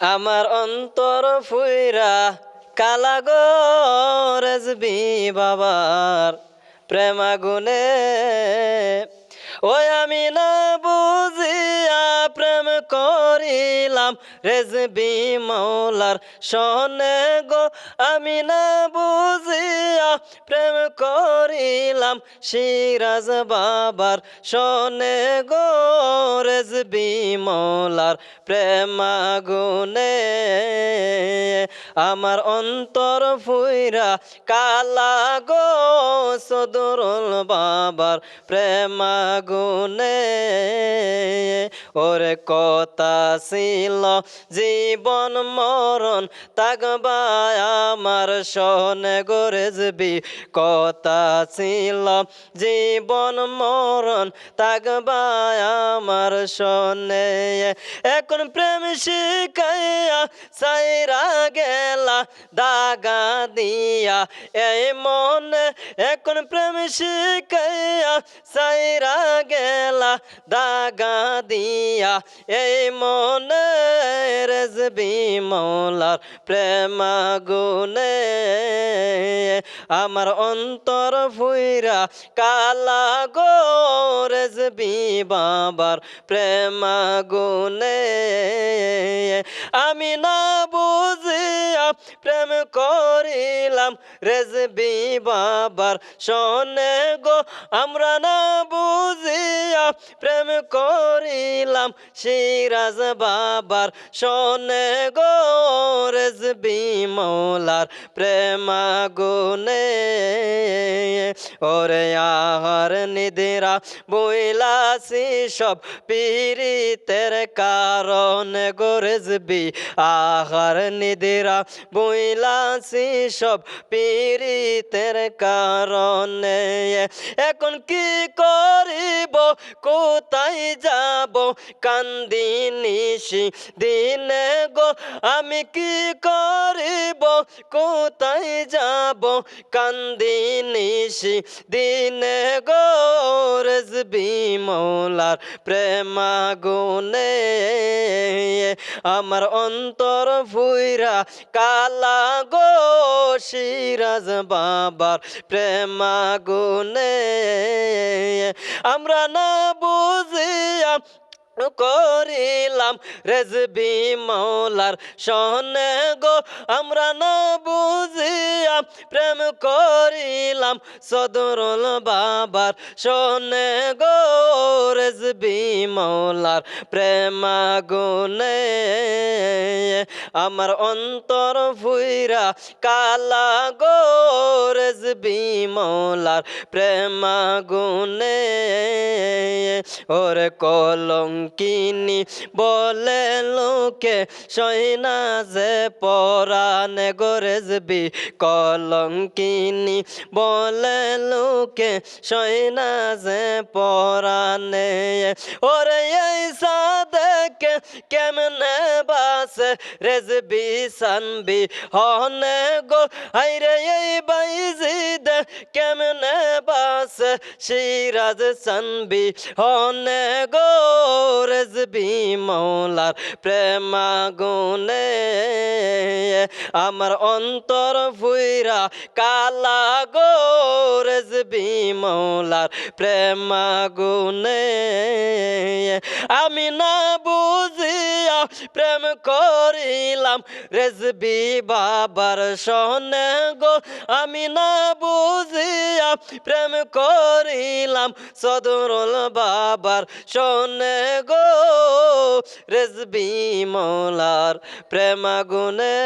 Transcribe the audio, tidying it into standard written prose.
আমার অন্তর ফুইরা কালা গো রেজবি বাবার প্রেম আগুনে। ওই আমি না বুঝিয়া প্রেম করিলাম রেজবি মৌলার সনে গো। আমি না বুঝিয়া প্রেম করিলাম সিরাজ বাবার সনে গো। রেজবি মৌলার প্রেম আগুনে আমার অন্তর ফুইরা কালা গো সদরুল বাবার প্রেম আগুনে। ওরে কথা ছিল জীবন মরণ তাকবা আমার সনে গো রেজবি। কথা ছিল জীবন মরণ তাকবা আমার সনে। এখন প্রেম শিখাইয়া সাইরা গেলা দাগা দিয়া এই মনে। এখন প্রেম শিখাইয়া সাইরা গেলা দাগা দিয়া এই মনে। রেজবি মৌলার প্রেম আগুনে আমার অন্তর ফুইরা কালা গো রেজবি বাবার প্রেম আগুনে। আমি না বুঝিয়া প্রেম করিলাম রেজবি বাবার সনে গো। আমরা না বুঝিয়া প্রেম করিলাম সিরাজ বাবার সনে গো। রেজবি মৌলার প্রেম আগুনে ওরে আহার নিদিরা বইলাছি সব পীড়িতের কারণে গো রেজবি। আহার নিদিরা বইলাছি সব পীড়িতের কারণে। এখন কি করিব কোথায় যাব কান্দি নিশি দিনে গো। আমি কি করিব কোথায় যাব কান্দি নিশি দিনে গো। রেজবি মৌলার প্রেম আগুনে আমার অন্তর ফুইরা কালা গো সিরাজ বাবার প্রেম আগুনে। আমরা না বুঝিয়া করিলাম রেজবি মৌলার সনে গো। আমরা না বুঝিয়া প্রেম করিলাম সদরুল বাবার সনে গো। রেজবি মৌলার প্রেম আগুনে আমার অন্তর ফুইরা কালা গো রেজবি মৌলার প্রেম আগুনে। ওরে কলঙ্কিনী বলে লোকে সইনা যে পরানে গো রেজবি। কলঙ্কিনী বলে লোকে সইনা যে পরানে। ওরে এই সাদেকে কেমনে বাসে রেজবি সানবি হনে গো। হাইরে এই বাইজিদ কেমনে বাসে সিরাজ সানবি হনে গো। রেজবি মৌলার প্রেম আগুনে আমার অন্তর ফুইরা কালা গো রেজবি মৌলার প্রেম আগুনে। আমি না বুঝিয়া প্রেম করিলাম রেজবি বাবার সনে গো। আমি না বুঝিয়া প্রেম করিলাম সদরুল বাবার সনে গো। রেজবি মৌলার প্রেম আগুনে।